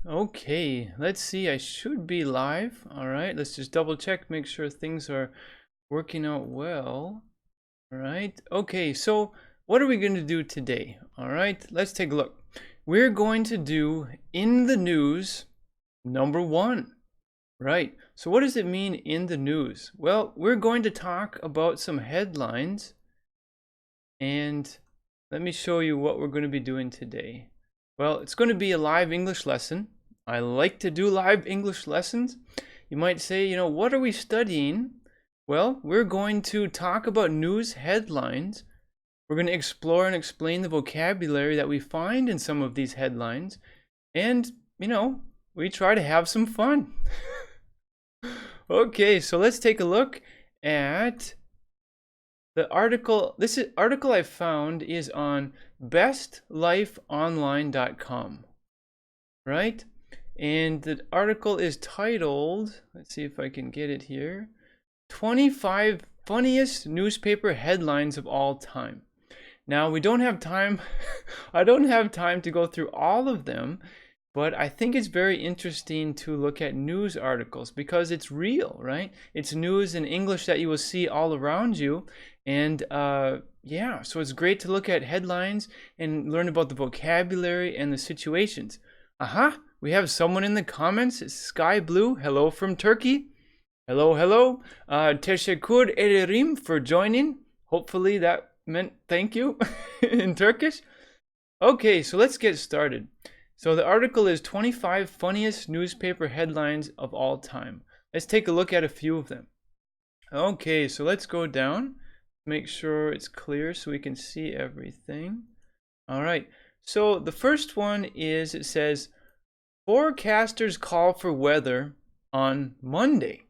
Okay, let's see. I should be live. All right, let's just double check, make sure things are working out well. All right. Okay, so what are we going to do today? All right, let's take a look. We're going to do in the news number 1. Right. So what does it mean in the news? Well, we're going to talk about some headlines, and let me show you what we're going to be doing today. Well, it's going to be a live English lesson. I like to do live English lessons. You might say, what are we studying? Well, we're going to talk about news headlines. We're going to explore and explain the vocabulary that we find in some of these headlines. And, we try to have some fun. Okay, so let's take a look at the article. This article I found is on bestlifeonline.com, right? And the article is titled, let's see if I can get it here, 25 Funniest Newspaper Headlines of All Time. Now, we don't have time, I don't have time to go through all of them, but I think it's very interesting to look at news articles because it's real, right? It's news in English that you will see all around you. And yeah, so it's great to look at headlines and learn about the vocabulary and the situations. Aha, we have someone in the comments. It's Sky Blue. Hello from Turkey. Hello, hello. Teşekkür ederim for joining. Hopefully that meant thank you in Turkish. Okay, so let's get started. So the article is 25 funniest newspaper headlines of all time. Let's take a look at a few of them. Okay, so let's go down. Make sure it's clear so we can see everything. All right, so the first one is, it says, forecasters call for weather on Monday.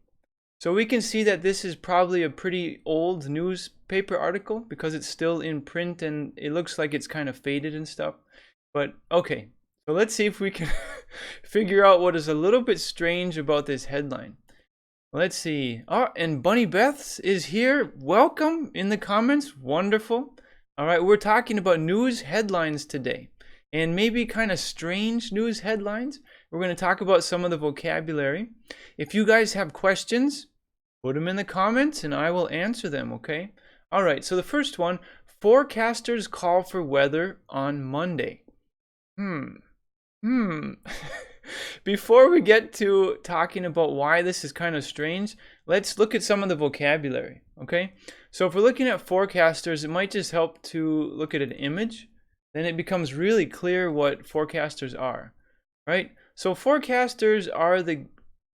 So we can see that this is probably a pretty old newspaper article because it's still in print and it looks like it's kind of faded and stuff. But okay, so let's see if we can figure out what is a little bit strange about this headline. Let's see. Oh, and Bunny Beths is here. Welcome in the comments. Wonderful. All right, we're talking about news headlines today, and maybe kind of strange news headlines. We're going to talk about some of the vocabulary. If you guys have questions, put them in the comments and I will answer them, okay? All right, so the first one, forecasters call for weather on Monday. Before we get to talking about why this is kind of strange, let's look at some of the vocabulary, okay? So if we're looking at forecasters, it might just help to look at an image. Then it becomes really clear what forecasters are, right? So forecasters are the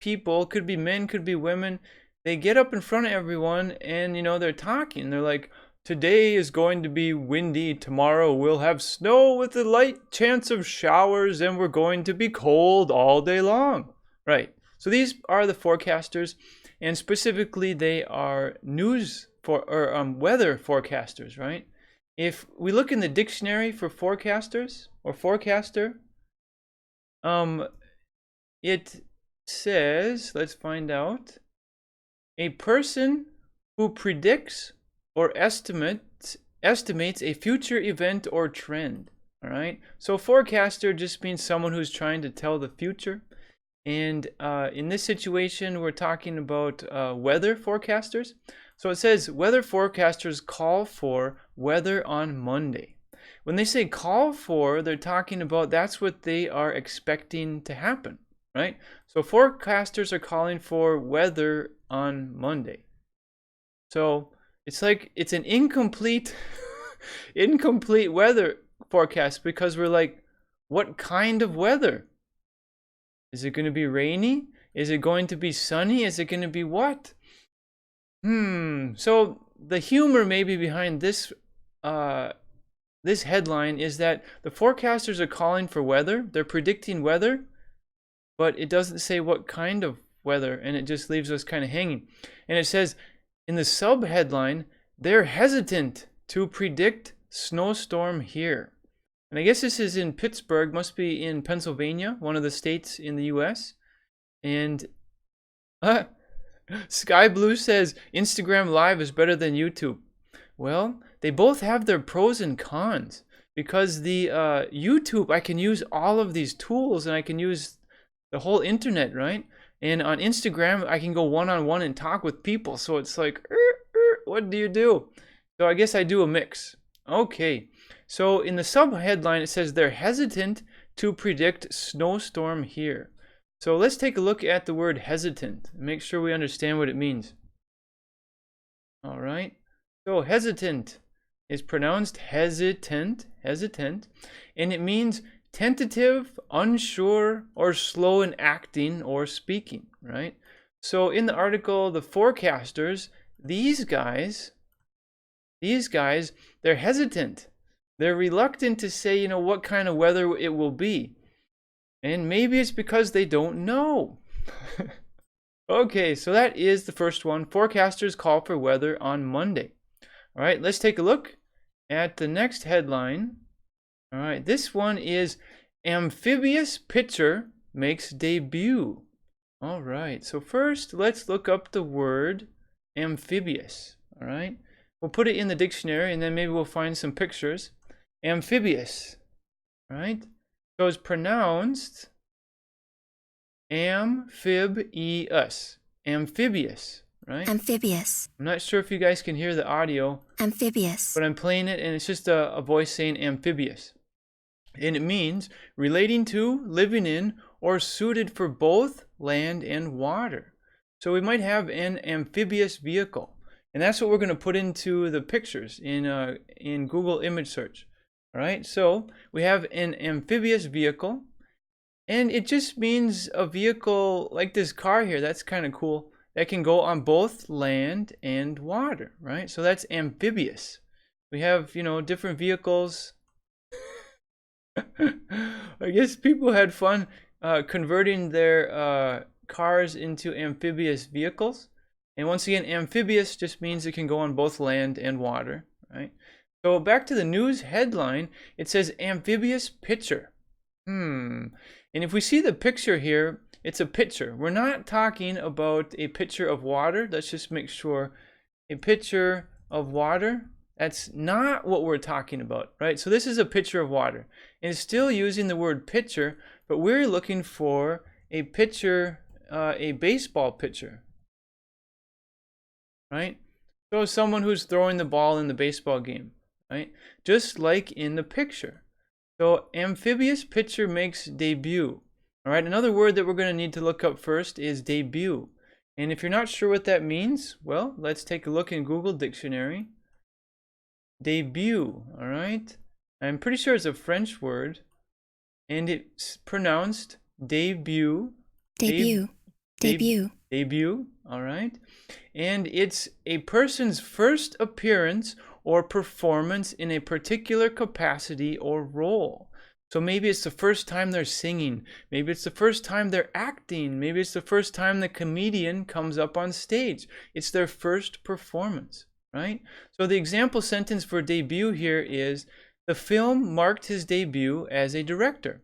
people, could be men, could be women. They get up in front of everyone and, they're talking. They're like, today is going to be windy. Tomorrow we'll have snow with a light chance of showers, and we're going to be cold all day long. Right. So these are the forecasters, and specifically they are weather forecasters, right? If we look in the dictionary for forecasters or forecaster, it says, let's find out, a person who predicts or estimates a future event or trend. All right, so forecaster just means someone who's trying to tell the future, and in this situation we're talking about weather forecasters. So it says weather forecasters call for weather on Monday. When they say call for, they're talking about that's what they are expecting to happen, right? So forecasters are calling for weather on Monday. So it's like it's an incomplete weather forecast because we're like, what kind of weather? Is it going to be rainy? Is it going to be sunny? Is it going to be what? So the humor maybe behind this this headline is that the forecasters are calling for weather. They're predicting weather, but it doesn't say what kind of weather, and it just leaves us kind of hanging. And it says in the sub-headline, they're hesitant to predict snowstorm here. And I guess this is in Pittsburgh, must be in Pennsylvania, one of the states in the US. And Sky Blue says Instagram Live is better than YouTube. Well, they both have their pros and cons, because the YouTube, I can use all of these tools and I can use the whole internet, right? And on Instagram, I can go one-on-one and talk with people. So it's like, what do you do? So I guess I do a mix. Okay. So in the sub-headline, it says they're hesitant to predict snowstorm here. So let's take a look at the word hesitant and make sure we understand what it means. All right. So hesitant is pronounced hesitant, and it means tentative, unsure, or slow in acting or speaking, right? So in the article, the forecasters, these guys, they're hesitant. They're reluctant to say, what kind of weather it will be. And maybe it's because they don't know. Okay, so that is the first one. Forecasters call for weather on Monday. All right, let's take a look at the next headline. All right, this one is amphibious pitcher makes debut. All right, so first let's look up the word amphibious. All right, we'll put it in the dictionary and then maybe we'll find some pictures. Amphibious. All right, so it's pronounced amphibious. Amphibious, right? Amphibious. I'm not sure if you guys can hear the audio. Amphibious. But I'm playing it and it's just a voice saying amphibious. And it means relating to, living in, or suited for both land and water. So we might have an amphibious vehicle. And that's what we're going to put into the pictures in Google image search. All right, so we have an amphibious vehicle. And it just means a vehicle like this car here. That's kind of cool. That can go on both land and water, right? So that's amphibious. We have, different vehicles. I guess people had fun converting their cars into amphibious vehicles. And once again, amphibious just means it can go on both land and water, right? So back to the news headline, it says amphibious pitcher. And if we see the picture here, it's a pitcher. We're not talking about a pitcher of water. Let's just make sure. A pitcher of water, that's not what we're talking about, right? So this is a pitcher of water. And it's still using the word pitcher, but we're looking for a pitcher, a baseball pitcher, right? So someone who's throwing the ball in the baseball game, right? Just like in the picture. So amphibious pitcher makes debut. All right, another word that we're going to need to look up first is debut. And if you're not sure what that means, well, let's take a look in Google Dictionary. Debut, all right? I'm pretty sure it's a French word. And it's pronounced debut. Debut. Debut. Debut, all right? And it's a person's first appearance or performance in a particular capacity or role. So maybe it's the first time they're singing. Maybe it's the first time they're acting. Maybe it's the first time the comedian comes up on stage. It's their first performance, right? So the example sentence for debut here is, the film marked his debut as a director.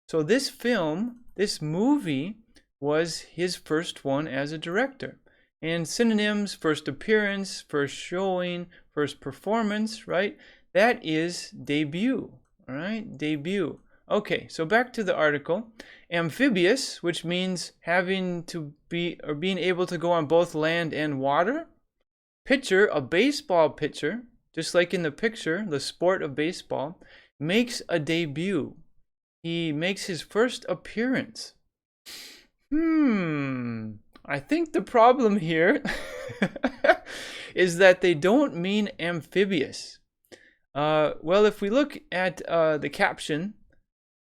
So this film, this movie, was his first one as a director. And synonyms, first appearance, first showing, first performance, right? That is debut, all right? Debut. Okay, so back to the article. Amphibious, which means having to be or being able to go on both land and water. Pitcher, a baseball pitcher, just like in the picture, the sport of baseball, makes a debut. He makes his first appearance. I think the problem here is that they don't mean amphibious. Well, if we look at the caption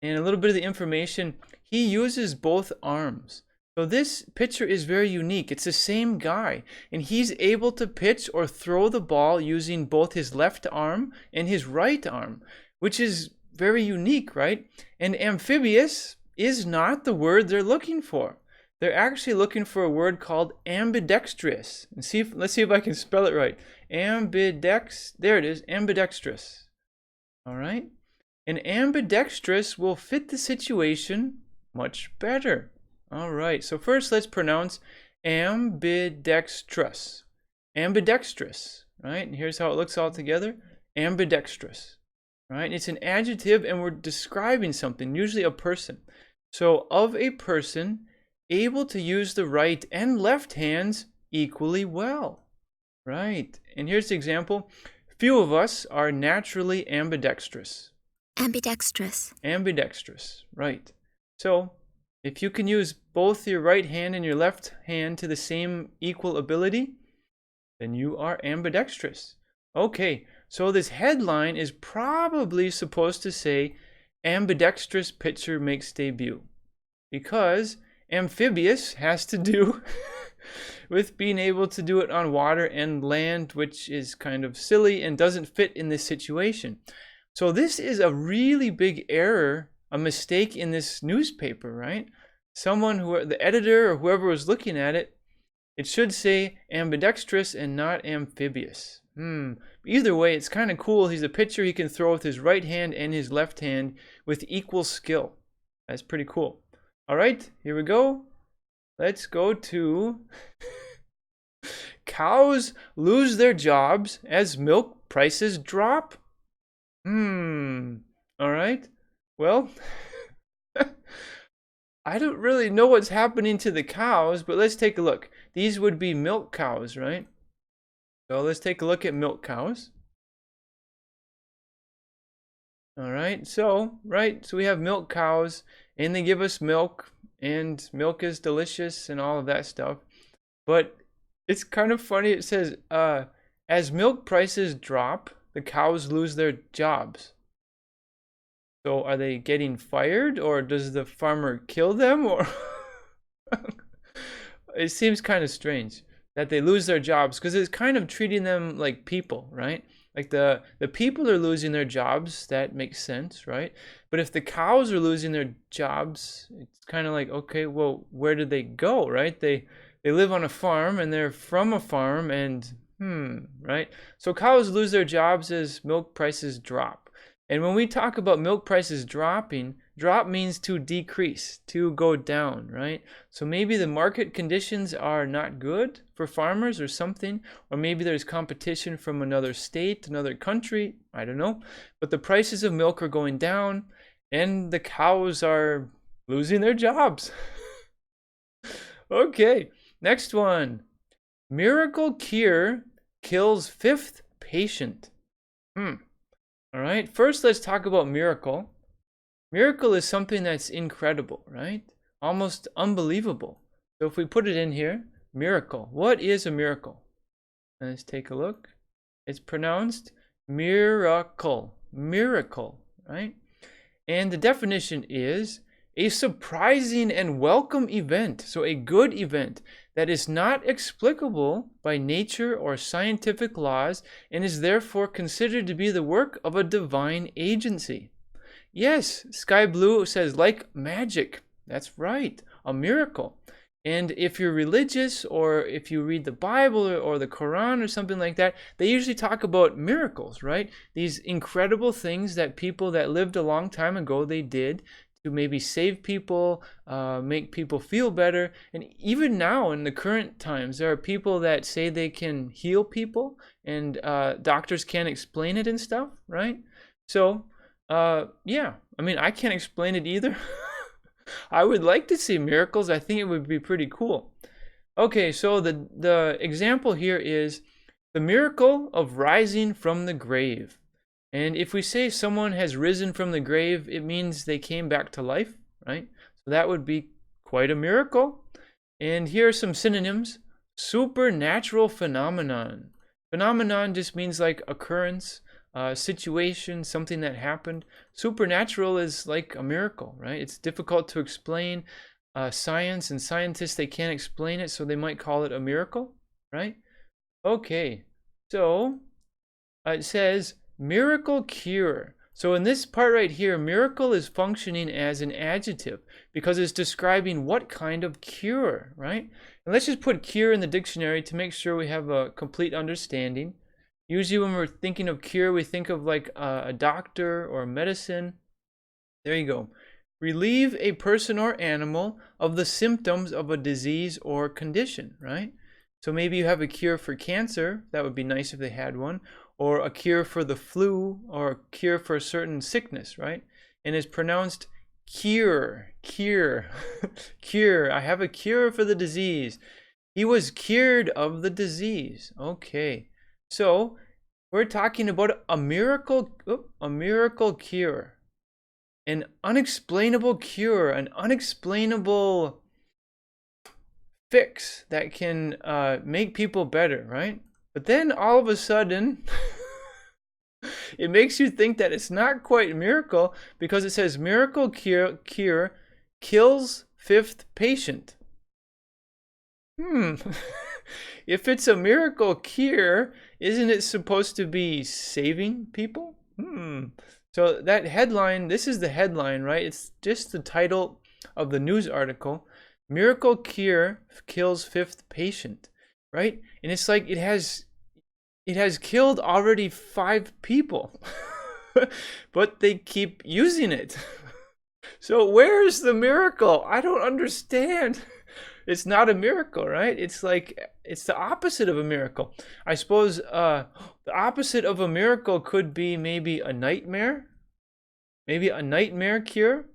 and a little bit of the information, he uses both arms. So this pitcher is very unique. It's the same guy, and he's able to pitch or throw the ball using both his left arm and his right arm, which is very unique, right? And amphibious is not the word they're looking for. They're actually looking for a word called ambidextrous. And let's see if I can spell it right. There it is, ambidextrous. All right? And ambidextrous will fit the situation much better. All right, so first let's pronounce ambidextrous. Ambidextrous, right? And here's how it looks all together. Ambidextrous, right? It's an adjective and we're describing something, usually a person. So, of a person able to use the right and left hands equally well. Right. And here's the example. Few of us are naturally ambidextrous. Ambidextrous. Ambidextrous. Right. So, if you can use both your right hand and your left hand to the same equal ability, then you are ambidextrous. Okay, so this headline is probably supposed to say ambidextrous pitcher makes debut, because amphibious has to do with being able to do it on water and land, which is kind of silly and doesn't fit in this situation. So this is a really big error, a mistake in this newspaper, right? The editor or whoever was looking at it, it should say ambidextrous and not amphibious. Either way, it's kind of cool. He's a pitcher. He can throw with his right hand and his left hand with equal skill. That's pretty cool. All right, here we go. Let's go to cows lose their jobs as milk prices drop. All right. Well, I don't really know what's happening to the cows, but let's take a look. These would be milk cows, right? So let's take a look at milk cows. All right. So we have milk cows and they give us milk, and milk is delicious and all of that stuff. But it's kind of funny. It says, as milk prices drop, the cows lose their jobs. So are they getting fired, or does the farmer kill them? Or it seems kind of strange that they lose their jobs, because it's kind of treating them like people, right? Like the people are losing their jobs, that makes sense, right? But if the cows are losing their jobs, it's kind of like, okay, well, where did they go, right? They live on a farm and they're from a farm, and right? So cows lose their jobs as milk prices drop. And when we talk about milk prices dropping, drop means to decrease, to go down, right? So maybe the market conditions are not good for farmers or something, or maybe there's competition from another state, another country, I don't know. But the prices of milk are going down and the cows are losing their jobs. Okay, next one. Miracle cure kills fifth patient. All right, first let's talk about miracle. Miracle is something that's incredible, right? Almost unbelievable. So if we put it in here, miracle. What is a miracle? Let's take a look. It's pronounced miracle. Miracle, right? And the definition is a surprising and welcome event. So a good event that is not explicable by nature or scientific laws and is therefore considered to be the work of a divine agency. Yes, Sky Blue says like magic. That's right, a miracle. And if you're religious, or if you read the Bible or the Quran or something like that, they usually talk about miracles, right? These incredible things that people that lived a long time ago, they did to maybe save people, make people feel better. And even now in the current times, there are people that say they can heal people, and doctors can't explain it and stuff, right? So, yeah, I mean, I can't explain it either. I would like to see miracles. I think it would be pretty cool. Okay, so the example here is the miracle of rising from the grave. And if we say someone has risen from the grave, it means they came back to life, right? So that would be quite a miracle. And here are some synonyms. Supernatural phenomenon. Phenomenon just means like occurrence, situation, something that happened. Supernatural is like a miracle, right? It's difficult to explain. Science and scientists, they can't explain it, so they might call it a miracle, right? Okay, so it says miracle cure. So in this part right here, miracle is functioning as an adjective because it's describing what kind of cure, right? And let's just put cure in the dictionary to make sure we have a complete understanding. Usually when we're thinking of cure, we think of like a doctor or medicine. There you go. Relieve a person or animal of the symptoms of a disease or condition, right? So maybe you have a cure for cancer. That would be nice if they had one. Or a cure for the flu, or a cure for a certain sickness, right? And it's pronounced Cure, cure, cure. I have a cure for the disease. He was cured of the disease. Okay. So we're talking about a miracle cure. An unexplainable cure, an unexplainable fix that can make people better, right? But then all of a sudden, it makes you think that it's not quite a miracle because it says miracle cure kills fifth patient. If it's a miracle cure, isn't it supposed to be saving people? So that headline, this is the headline, right? It's just the title of the news article. Miracle cure kills fifth patient, right? And it's like it has killed already 5 people. But they keep using it. So where's the miracle? I don't understand. It's not a miracle, right? It's like it's the opposite of a miracle. I suppose the opposite of a miracle could be maybe a nightmare. Maybe a nightmare cure,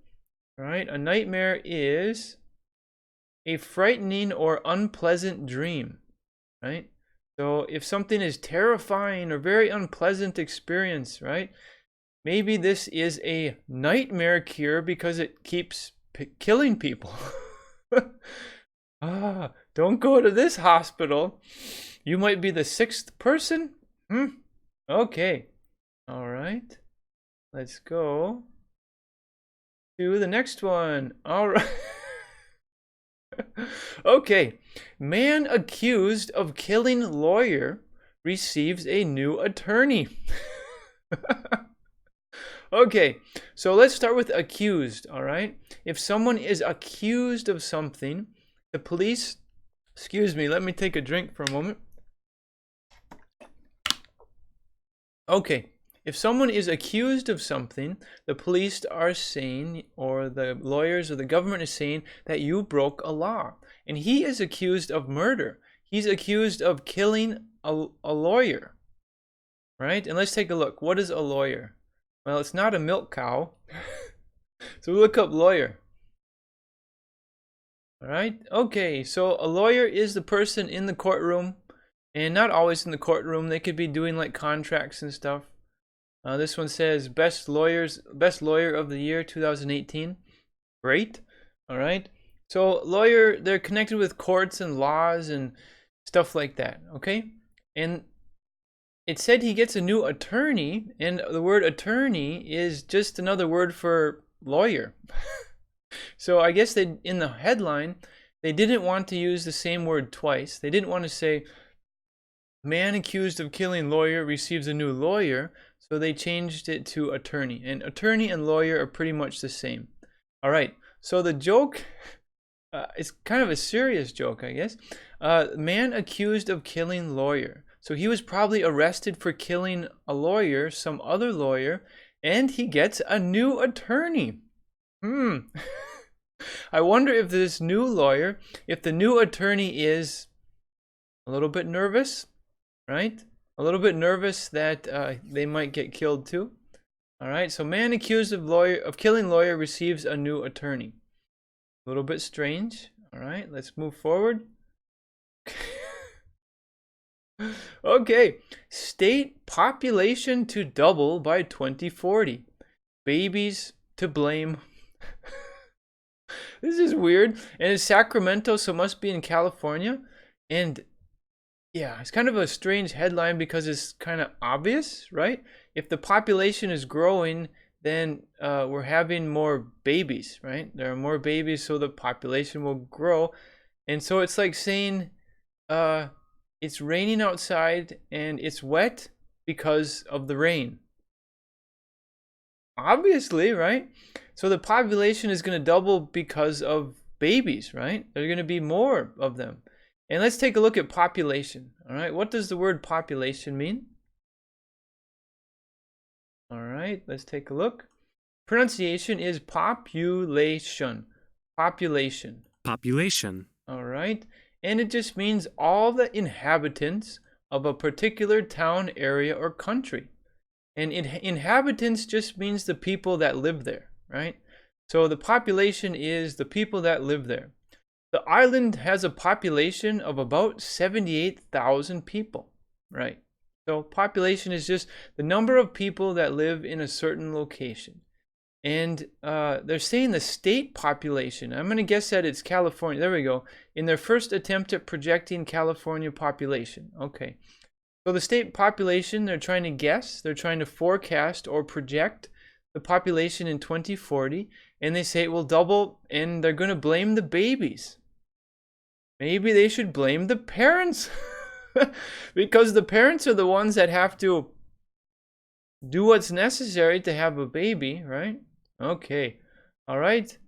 right? A nightmare is a frightening or unpleasant dream, right? So if something is terrifying or very unpleasant experience, right? Maybe this is a nightmare cure because it keeps killing people. Don't go to this hospital. You might be the 6th person. Okay. All right. Let's go to the next one. All right. Okay. Man accused of killing lawyer receives a new attorney. Okay, so let's start with accused, all right? If someone is accused of something, the police, excuse me, let me take a drink for a moment. Okay, if someone is accused of something, the police are saying, or the lawyers or the government is saying that you broke a law. And he is accused of murder. He's accused of killing a lawyer, right? And let's take a look. What is a lawyer? Well, it's not a milk cow. So we look up lawyer. All right. Okay. So a lawyer is the person in the courtroom, and not always in the courtroom. They could be doing like contracts and stuff. This one says best lawyer of the year 2018. Great. All right. So lawyer, they're connected with courts and laws and stuff like that. Okay. And it said he gets a new attorney, and the word attorney is just another word for lawyer. So I guess they, in the headline, they didn't want to use the same word twice. They didn't want to say, man accused of killing lawyer receives a new lawyer, so they changed it to attorney. And attorney and lawyer are pretty much the same. All right, so the joke, it's kind of a serious joke, I guess. Man accused of killing lawyer. So he was probably arrested for killing a lawyer, some other lawyer, and he gets a new attorney. I wonder if this new lawyer, if the new attorney is a little bit nervous, right? A little bit nervous that they might get killed too. All right, so man accused of killing lawyer receives a new attorney. A little bit strange. All right, let's move forward. Okay, state population to double by 2040. Babies to blame. This is weird. And it's Sacramento, so it must be in California. And yeah, it's kind of a strange headline because it's kind of obvious, right? If the population is growing, then we're having more babies, right? There are more babies, so the population will grow. And so it's like saying it's raining outside and it's wet because of the rain. Obviously, right? So the population is going to double because of babies, right? There are going to be more of them. And let's take a look at population. All right, what does the word population mean? All right, let's take a look. Pronunciation is population. Population. Population. All right, and it just means all the inhabitants of a particular town, area, or country. And inhabitants just means the people that live there, right? So the population is the people that live there. The island has a population of about 78,000 people, right? So population is just the number of people that live in a certain location. And they're saying the state population. I'm going to guess that it's California. There we go. In their first attempt at projecting California population. Okay. So the state population, they're trying to guess. They're trying to forecast or project the population in 2040. And they say it will double, and they're going to blame the babies. Maybe they should blame the parents. Because the parents are the ones that have to do what's necessary to have a baby, right? Okay. All right.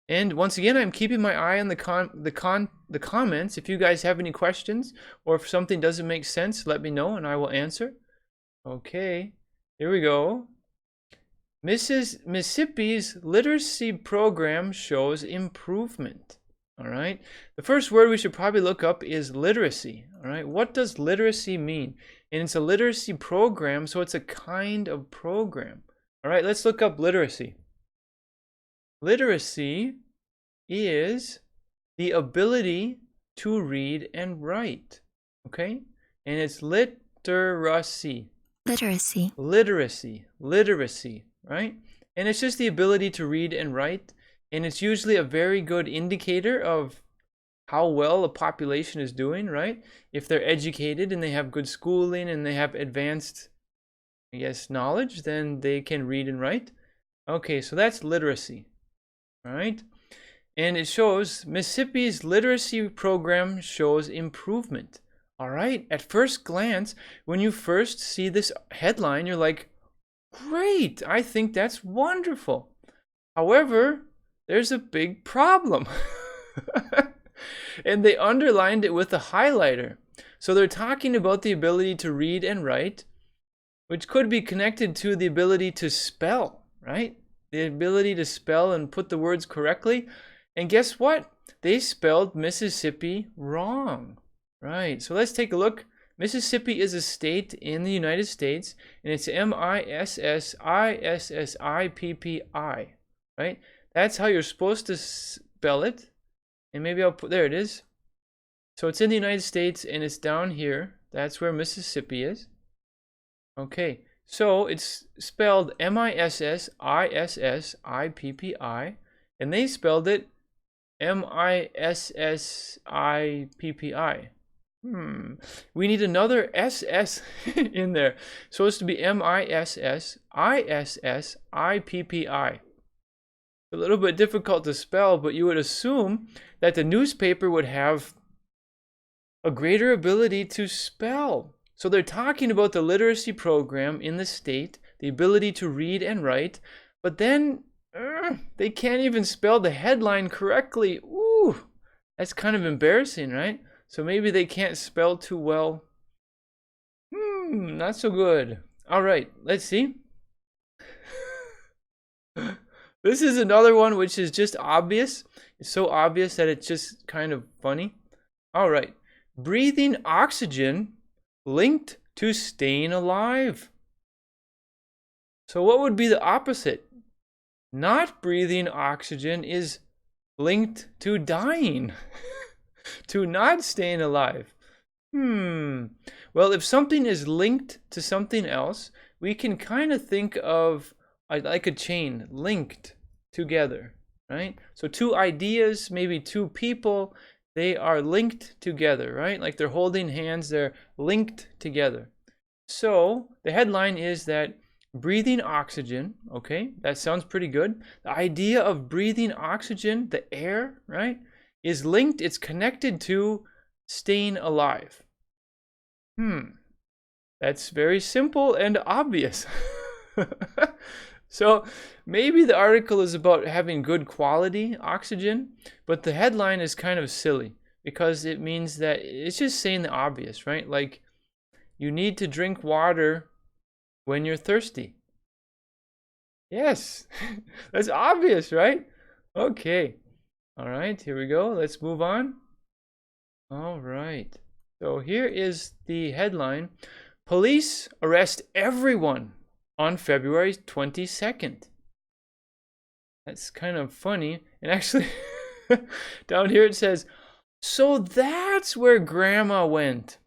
And once again, I'm keeping my eye on the comments. If you guys have any questions or if something doesn't make sense, let me know and I will answer. Okay. Here we go. Mississippi's literacy program shows improvement. All right. The first word we should probably look up is literacy. All right. What does literacy mean? And it's a literacy program, so it's a kind of program. All right. Let's look up literacy. Literacy is the ability to read and write. Okay. And it's literacy. Literacy. Literacy. Literacy. Right. And it's just the ability to read and write. And it's usually a very good indicator of how well a population is doing, right? If they're educated and they have good schooling and they have advanced, I guess, knowledge, then they can read and write. Okay, so that's literacy, all right? And it shows Mississippi's literacy program shows improvement, all right? At first glance, when you first see this headline, you're like, great, I think that's wonderful. However, there's a big problem. And they underlined it with a highlighter. So they're talking about the ability to read and write, which could be connected to the ability to spell, right? The ability to spell and put the words correctly. And guess what? They spelled Mississippi wrong, right? So let's take a look. Mississippi is a state in the United States, and it's Mississippi, right? That's how you're supposed to spell it. And maybe I'll put, there it is. So it's in the United States and it's down here. That's where Mississippi is. Okay, so it's spelled Mississippi, and they spelled it Mississippi. We need another SS in there. So it's to be Mississippi. A little bit difficult to spell, but you would assume that the newspaper would have a greater ability to spell. So they're talking about the literacy program in the state, the ability to read and write, but then they can't even spell the headline correctly. Ooh, that's kind of embarrassing, right? So maybe they can't spell too well. Not so good. All right, let's see. This is another one which is just obvious. It's so obvious that it's just kind of funny. All right. Breathing oxygen linked to staying alive. So what would be the opposite? Not breathing oxygen is linked to dying, to not staying alive. Well, if something is linked to something else, we can kind of think of like a chain linked together, right? So two ideas, maybe two people, they are linked together, right? Like they're holding hands, they're linked together. So the headline is that breathing oxygen, okay, that sounds pretty good. The idea of breathing oxygen, the air, right, is linked, it's connected to staying alive. That's very simple and obvious. So maybe the article is about having good quality oxygen, but the headline is kind of silly because it means that it's just saying the obvious, right? Like you need to drink water when you're thirsty. Yes, that's obvious, right? Okay. All right, here we go. Let's move on. All right. So here is the headline. Police arrest everyone on February 22nd. That's kind of funny. And actually, down here it says, so that's where Grandma went.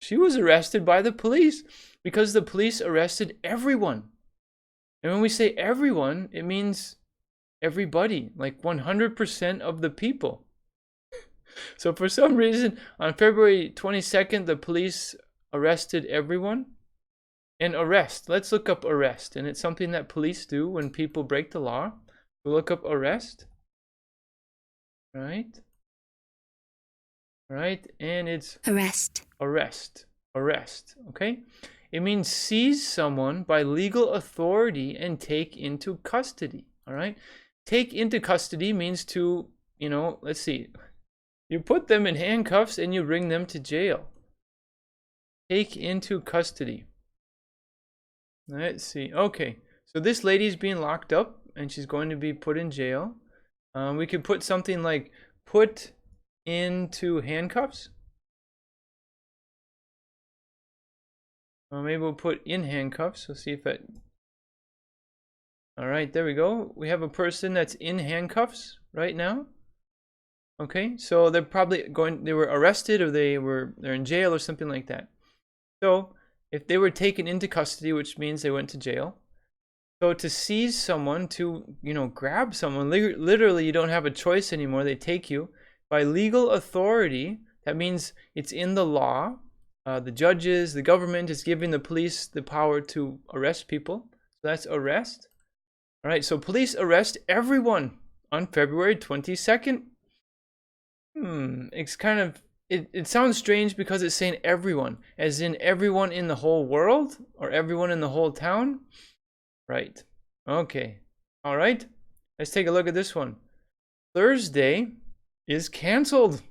She was arrested by the police because the police arrested everyone. And when we say everyone, it means everybody, like 100% of the people. So for some reason, on February 22nd, the police arrested everyone. And arrest, let's look up arrest. And it's something that police do when people break the law. We'll look up arrest. Right? Right? And it's arrest. Arrest. Arrest. Okay? It means seize someone by legal authority and take into custody. All right? Take into custody means to, let's see. You put them in handcuffs and you bring them to jail. Take into custody. Let's see. Okay. So this lady's being locked up and she's going to be put in jail. We could put something like put into handcuffs. Maybe we'll put in handcuffs. We'll see if that... All right, there we go. We have a person that's in handcuffs right now. Okay, so they're probably they were arrested or they're in jail or something like that. So if they were taken into custody, which means they went to jail. So to seize someone, to, grab someone, literally you don't have a choice anymore. They take you by legal authority. That means it's in the law. The judges, the government is giving the police the power to arrest people. So that's arrest. All right, so police arrest everyone on February 22nd. It's kind of, it sounds strange because it's saying everyone, as in everyone in the whole world or everyone in the whole town. Right. Okay. All right. Let's take a look at this one. Thursday is canceled.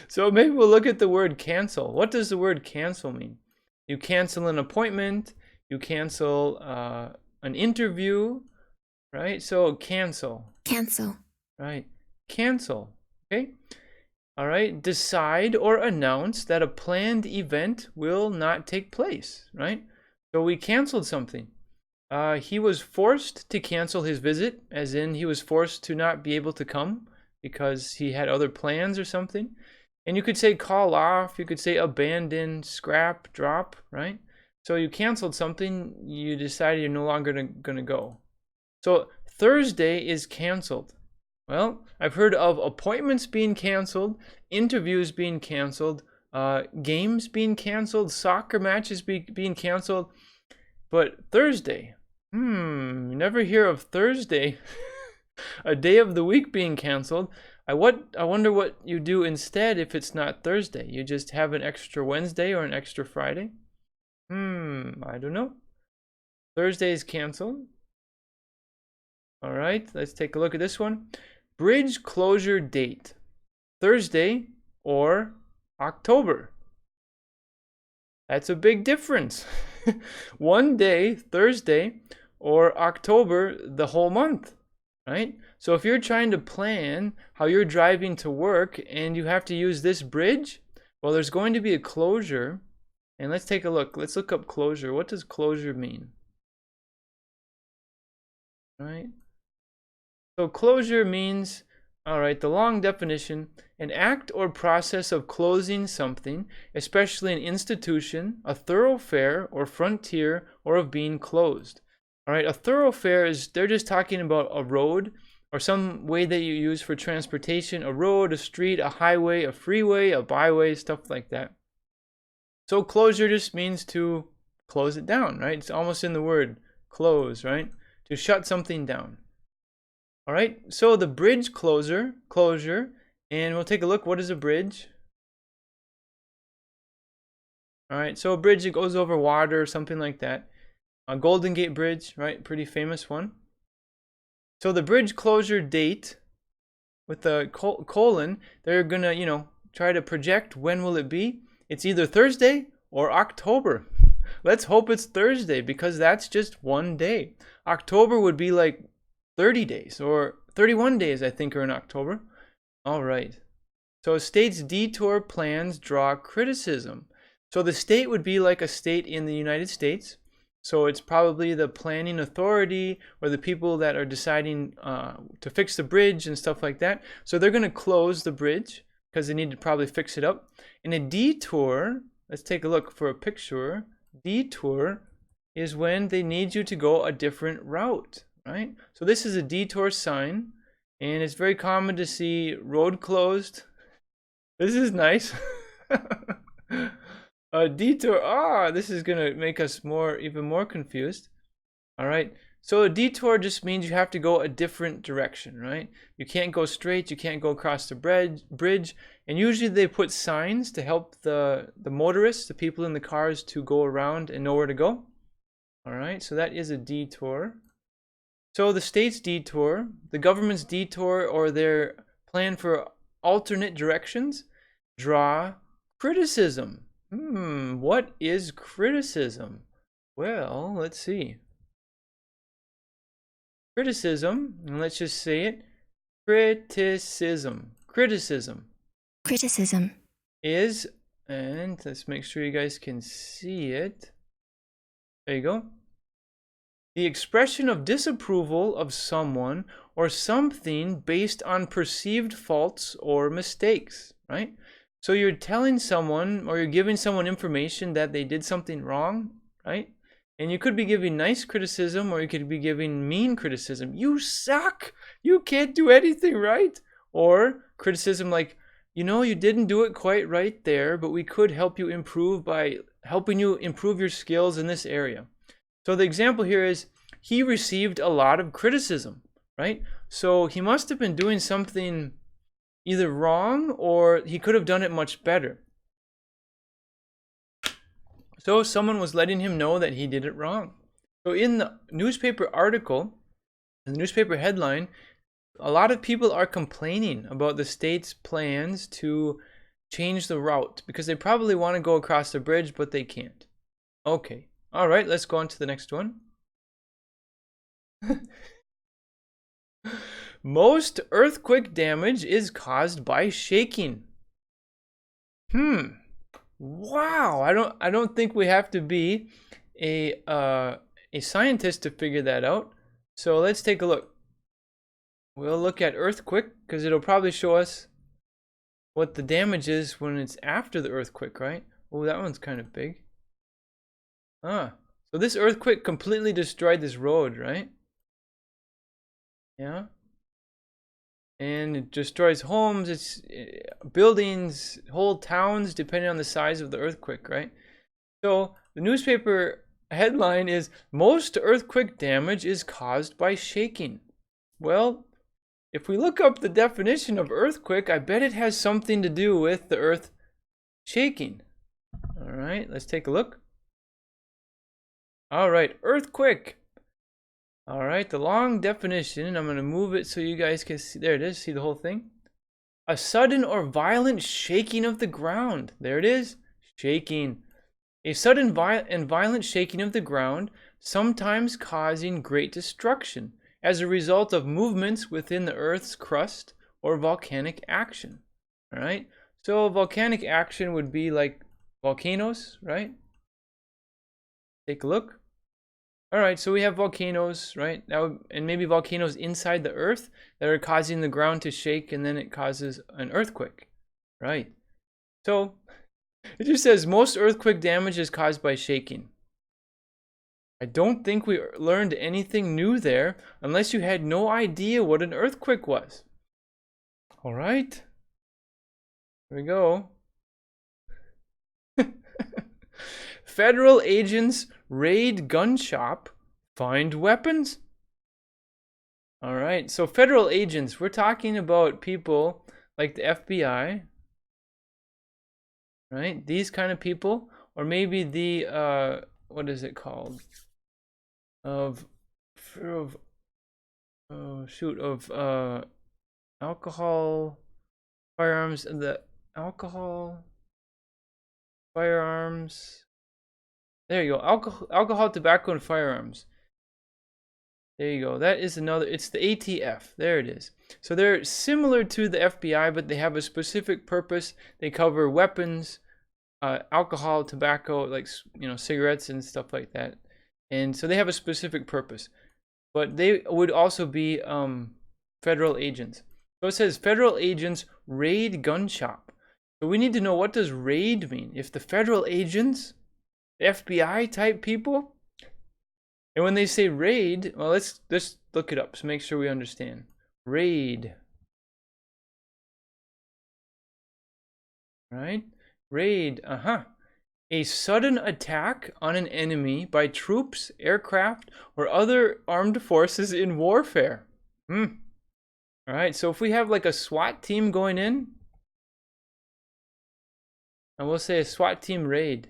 So maybe we'll look at the word cancel. What does the word cancel mean? You cancel an appointment. You cancel an interview. Right? So cancel. Cancel. Right. Cancel. Okay. All right. Decide or announce that a planned event will not take place. Right? So we canceled something. He was forced to cancel his visit, as in he was forced to not be able to come because he had other plans or something. And you could say call off, you could say abandon, scrap, drop, right? So you canceled something, you decided you're no longer going to go. So Thursday is canceled. Well, I've heard of appointments being canceled, interviews being canceled, games being canceled, soccer matches being canceled, but Thursday, never hear of Thursday, a day of the week being canceled. I wonder what you do instead if it's not Thursday. You just have an extra Wednesday or an extra Friday? I don't know. Thursday is canceled. All right, let's take a look at this one. Bridge closure date, Thursday or October. That's a big difference. One day, Thursday, or October, the whole month, right? So if you're trying to plan how you're driving to work and you have to use this bridge, well, there's going to be a closure. And let's take a look. Let's look up closure. What does closure mean? Right? So closure means, all right, the long definition, an act or process of closing something, especially an institution, a thoroughfare or frontier, or of being closed. All right, a thoroughfare is, they're just talking about a road or some way that you use for transportation, a road, a street, a highway, a freeway, a byway, stuff like that. So closure just means to close it down, right? It's almost in the word close, right? To shut something down. All right, so the bridge closure, and we'll take a look. What is a bridge? All right, so a bridge that goes over water or something like that. A Golden Gate Bridge, right? Pretty famous one. So the bridge closure date with the colon, they're gonna, try to project when will it be. It's either Thursday or October. Let's hope it's Thursday because that's just one day. October would be like 30 days or 31 days, I think, are in October. All right. So state's detour plans draw criticism. So the state would be like a state in the United States. So it's probably the planning authority or the people that are deciding to fix the bridge and stuff like that. So they're going to close the bridge because they need to probably fix it up. And a detour, let's take a look for a picture. Detour is when they need you to go a different route, right? So this is a detour sign, and it's very common to see road closed. This is nice. A detour. This is gonna make us even more confused. All right. So a detour just means you have to go a different direction, right? You can't go straight. You can't go across the bridge. And usually they put signs to help the motorists, the people in the cars, to go around and know where to go. All right. So that is a detour. So the state's detour, the government's detour, or their plan for alternate directions, draw criticism. What is criticism? Well, let's see. Criticism, and let's just say it. Criticism. Criticism. Criticism. Is, and let's make sure you guys can see it. There you go. The expression of disapproval of someone or something based on perceived faults or mistakes, right? So you're telling someone or you're giving someone information that they did something wrong, right? And you could be giving nice criticism or you could be giving mean criticism. You suck! You can't do anything right! Or criticism like, you didn't do it quite right there, but we could help you improve by helping you improve your skills in this area. So the example here is, he received a lot of criticism, right? So he must have been doing something either wrong or he could have done it much better. So someone was letting him know that he did it wrong. So in the newspaper article, in the newspaper headline, a lot of people are complaining about the state's plans to change the route because they probably want to go across the bridge, but they can't. Okay. All right, let's go on to the next one. Most earthquake damage is caused by shaking. Wow, I don't think we have to be a scientist to figure that out. So let's take a look. We'll look at earthquake because it'll probably show us what the damage is when it's after the earthquake, right? Oh, that one's kind of big. So this earthquake completely destroyed this road, right? Yeah. And it destroys homes, it's buildings, whole towns, depending on the size of the earthquake, right? So the newspaper headline is, most earthquake damage is caused by shaking. Well, if we look up the definition of earthquake, I bet it has something to do with the earth shaking. All right, let's take a look. All right, earthquake. All right, the long definition, I'm going to move it so you guys can see. There it is. See the whole thing? A sudden or violent shaking of the ground. There it is. Shaking. A sudden and violent shaking of the ground, sometimes causing great destruction as a result of movements within the Earth's crust or volcanic action. All right? So volcanic action would be like volcanoes, right? Take a look. All right, so we have volcanoes, right? And maybe volcanoes inside the earth that are causing the ground to shake, and then it causes an earthquake, right? So it just says most earthquake damage is caused by shaking. I don't think we learned anything new there unless you had no idea what an earthquake was. All right, here we go. Federal agents raid gun shop, find weapons. All right, so federal agents, we're talking about people like the FBI, right? These kind of people, or maybe the what is it called? Alcohol, firearms, the alcohol, firearms. There you go. Alcohol, tobacco, and firearms. There you go. That is another. It's the ATF. There it is. So they're similar to the FBI, but they have a specific purpose. They cover weapons, alcohol, tobacco, like cigarettes and stuff like that. And so they have a specific purpose. But they would also be federal agents. So it says federal agents raid gun shop. So we need to know, what does raid mean? If the federal agents, FBI type people, and when they say raid, well, let's look it up to make sure we understand. Raid. Right? Raid. A sudden attack on an enemy by troops, aircraft, or other armed forces in warfare. All right, so if we have like a SWAT team going in, and we'll say a SWAT team raid.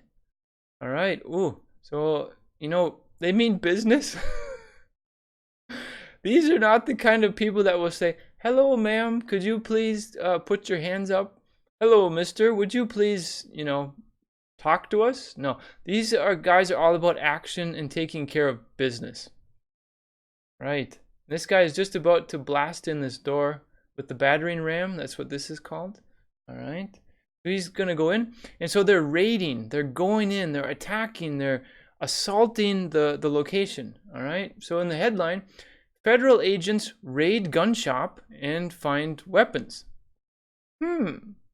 All right, ooh, so, you know, they mean business. These are not the kind of people that will say, hello, ma'am, could you please put your hands up? Hello, mister, would you please, you know, talk to us? No, these guys are all about action and taking care of business. Right. This guy is just about to blast in this door with the battering ram. That's what this is called. All right. So he's going to go in. And so they're raiding. They're going in. They're attacking. They're assaulting the location. All right. So in the headline, federal agents raid gun shop and find weapons.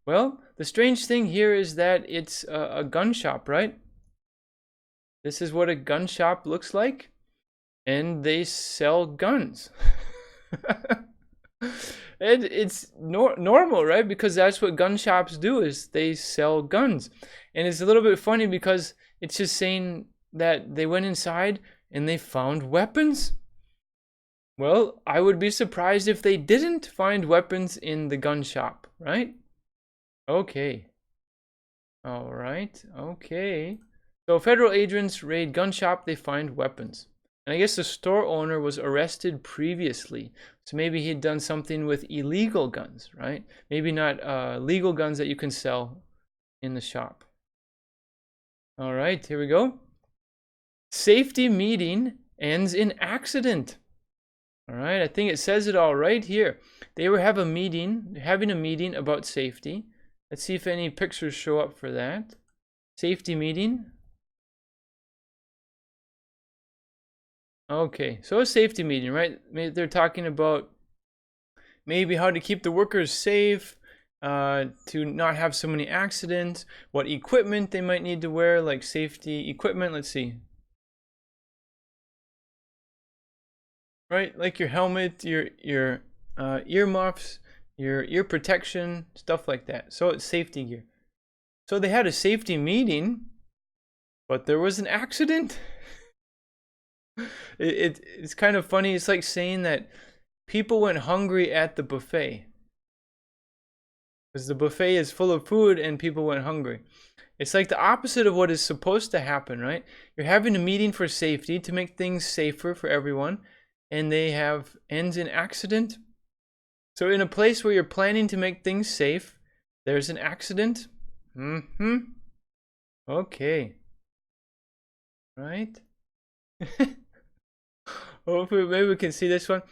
Well, the strange thing here is that it's a gun shop, right? This is what a gun shop looks like. And they sell guns. And it's normal, right? Because that's what gun shops do, is they sell guns. And it's a little bit funny because it's just saying that they went inside and they found weapons. Well, I would be surprised if they didn't find weapons in the gun shop, right? Okay. All right. Okay. So federal agents raid gun shop, they find weapons. And I guess the store owner was arrested previously. So maybe he'd done something with illegal guns, right? Maybe not legal guns that you can sell in the shop. All right, here we go. Safety meeting ends in accident. All right, I think it says it all right here. They were having a meeting about safety. Let's see if any pictures show up for that. Safety meeting. Okay, so a safety meeting, right? They're talking about maybe how to keep the workers safe, to not have so many accidents, what equipment they might need to wear, like safety equipment. Let's see. Right, like your helmet, your earmuffs, your ear protection, stuff like that. So it's safety gear. So they had a safety meeting, but there was an accident. It's kind of funny. It's like saying that people went hungry at the buffet, because the buffet is full of food and people went hungry. It's like the opposite of what is supposed to happen, right? You're having a meeting for safety to make things safer for everyone, and they have ends in accident. So in a place where you're planning to make things safe, there's an accident. Okay. Right? Hopefully, maybe we can see this one.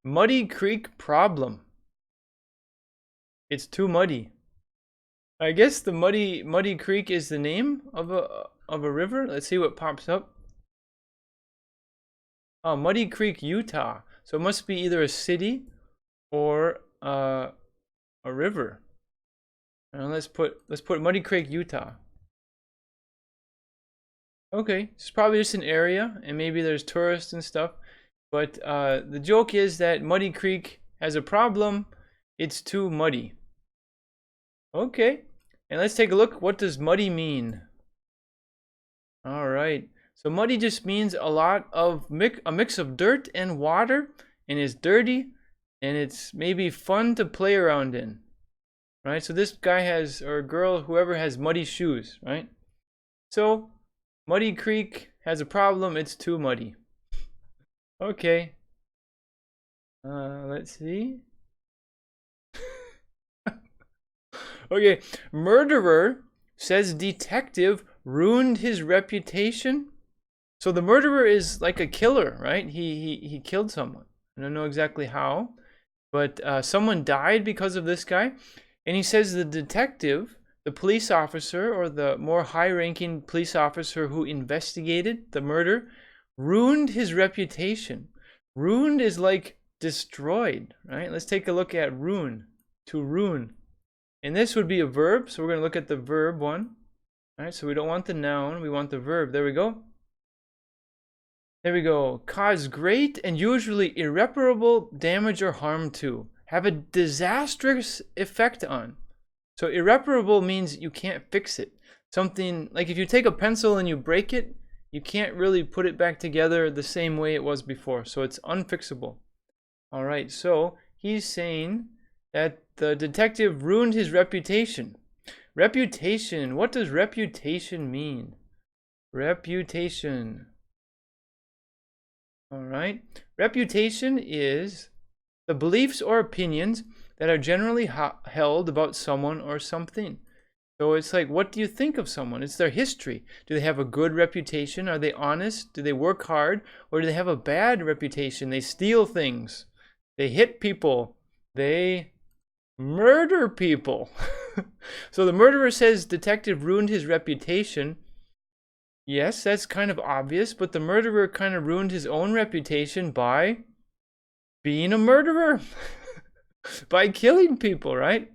Muddy Creek problem. It's too muddy. I guess the Muddy Creek is the name of a river. Let's see what pops up. Oh, Muddy Creek, Utah. So it must be either a city or a river. And let's put Muddy Creek, Utah. Okay, it's probably just an area, and maybe there's tourists and stuff. But the joke is that Muddy Creek has a problem. It's too muddy. Okay, and let's take a look. What does muddy mean? All right, so muddy just means a lot of a mix of dirt and water, and it's dirty, and it's maybe fun to play around in. Right, so this guy has, or girl, whoever, has muddy shoes, right? So Muddy Creek has a problem. It's too muddy. Okay. Let's see. Okay. Murderer says detective ruined his reputation. So the murderer is like a killer, right? He killed someone. I don't know exactly how, but someone died because of this guy. And he says the detective, the police officer, or the more high-ranking police officer who investigated the murder, ruined his reputation. Ruined is like destroyed, right? Let's take a look at ruin, to ruin. And this would be a verb, so we're going to look at the verb one. All right, so we don't want the noun, we want the verb. There we go. There we go. Cause great and usually irreparable damage or harm to. Have a disastrous effect on. So irreparable means you can't fix it. Something like if you take a pencil and you break it, you can't really put it back together the same way it was before. So it's unfixable. All right, so he's saying that the detective ruined his reputation. Reputation. What does reputation mean? Reputation. All right. Reputation is the beliefs or opinions that are generally held about someone or something. So it's like, what do you think of someone? It's their history. Do they have a good reputation? Are they honest? Do they work hard? Or do they have a bad reputation? They steal things. They hit people. They murder people. So the murderer says detective ruined his reputation. Yes, that's kind of obvious, but the murderer kind of ruined his own reputation by being a murderer. By killing people, right?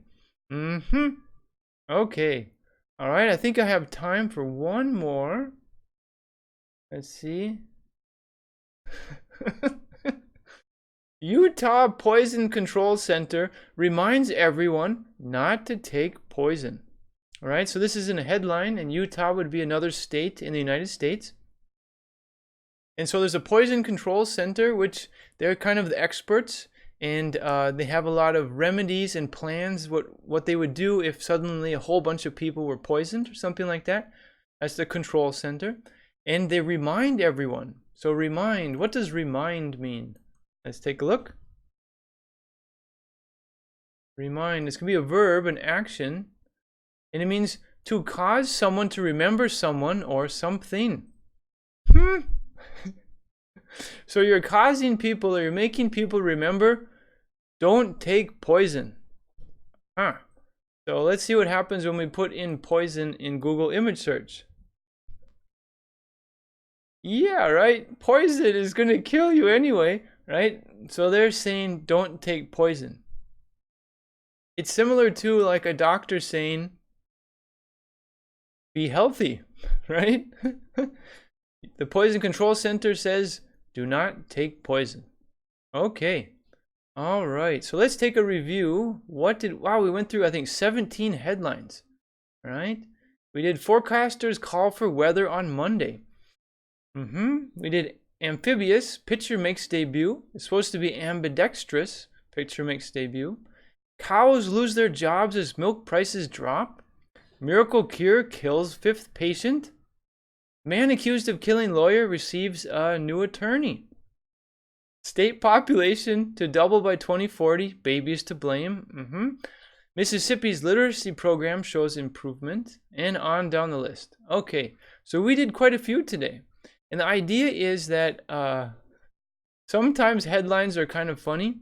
Okay. All right, I think I have time for one more. Let's see. Utah Poison Control Center reminds everyone not to take poison. All right, so this is in a headline, and Utah would be another state in the United States. And so there's a poison control center, which they're kind of the experts, and they have a lot of remedies and plans, what they would do if suddenly a whole bunch of people were poisoned or something like that. That's the control center. And they remind everyone. So remind, what does remind mean? Let's take a look. Remind, this can be a verb, an action, and it means to cause someone to remember someone or something. So you're causing people, or you're making people remember, don't take poison. So let's see what happens when we put in poison in Google image search. Yeah, right? Poison is going to kill you anyway, right? So they're saying don't take poison. It's similar to like a doctor saying be healthy, right? The Poison Control Center says do not take poison. Okay. All right. So let's take a review. Wow, we went through I think 17 headlines. All right? We did forecasters call for weather on Monday. We did amphibious, picture makes debut. It's supposed to be ambidextrous, picture makes debut. Cows lose their jobs as milk prices drop. Miracle cure kills fifth patient. Man accused of killing lawyer receives a new attorney. State population to double by 2040, babies to blame. Mississippi's literacy program shows improvement, and on down the list. Okay, so we did quite a few today. And the idea is that sometimes headlines are kind of funny.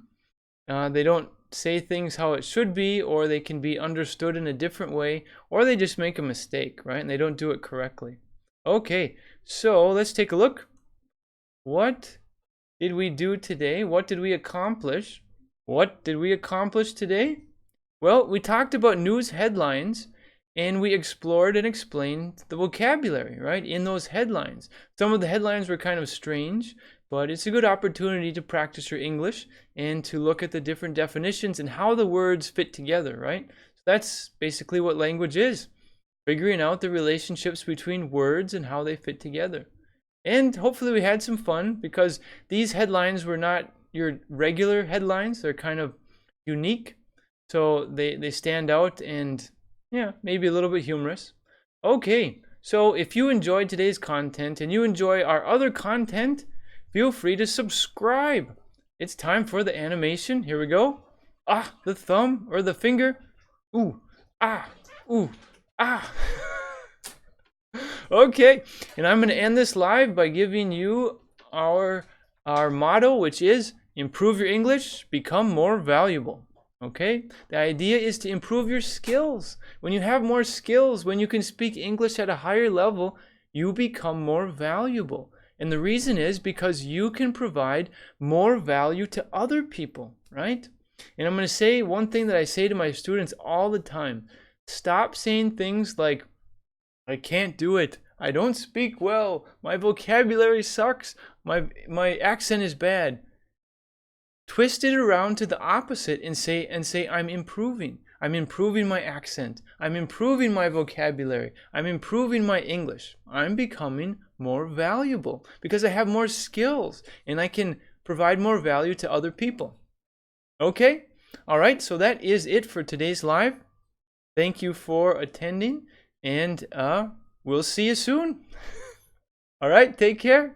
They don't say things how it should be, or they can be understood in a different way, or they just make a mistake, right? And they don't do it correctly. Okay, so let's take a look. What did we do today? What did we accomplish? What did we accomplish today? Well, we talked about news headlines, and we explored and explained the vocabulary, right, in those headlines. Some of the headlines were kind of strange, but it's a good opportunity to practice your English and to look at the different definitions and how the words fit together, right? So that's basically what language is, figuring out the relationships between words and how they fit together. And hopefully we had some fun, because these headlines were not your regular headlines. They're kind of unique, so they stand out and yeah, maybe a little bit humorous. Okay, so if you enjoyed today's content and you enjoy our other content, feel free to subscribe. It's time for the animation. Here we go. The thumb or the finger. Ooh, ooh, Okay, and I'm going to end this live by giving you our motto, which is improve your English, become more valuable. Okay, the idea is to improve your skills. When you have more skills, when you can speak English at a higher level, you become more valuable. And the reason is because you can provide more value to other people, right? And I'm going to say one thing that I say to my students all the time. Stop saying things like, I can't do it. I don't speak well. My vocabulary sucks. My accent is bad. Twist it around to the opposite and say I'm improving. I'm improving my accent. I'm improving my vocabulary. I'm improving my English. I'm becoming more valuable because I have more skills and I can provide more value to other people. Okay? All right, so that is it for today's live. Thank you for attending, and we'll see you soon. All right, take care.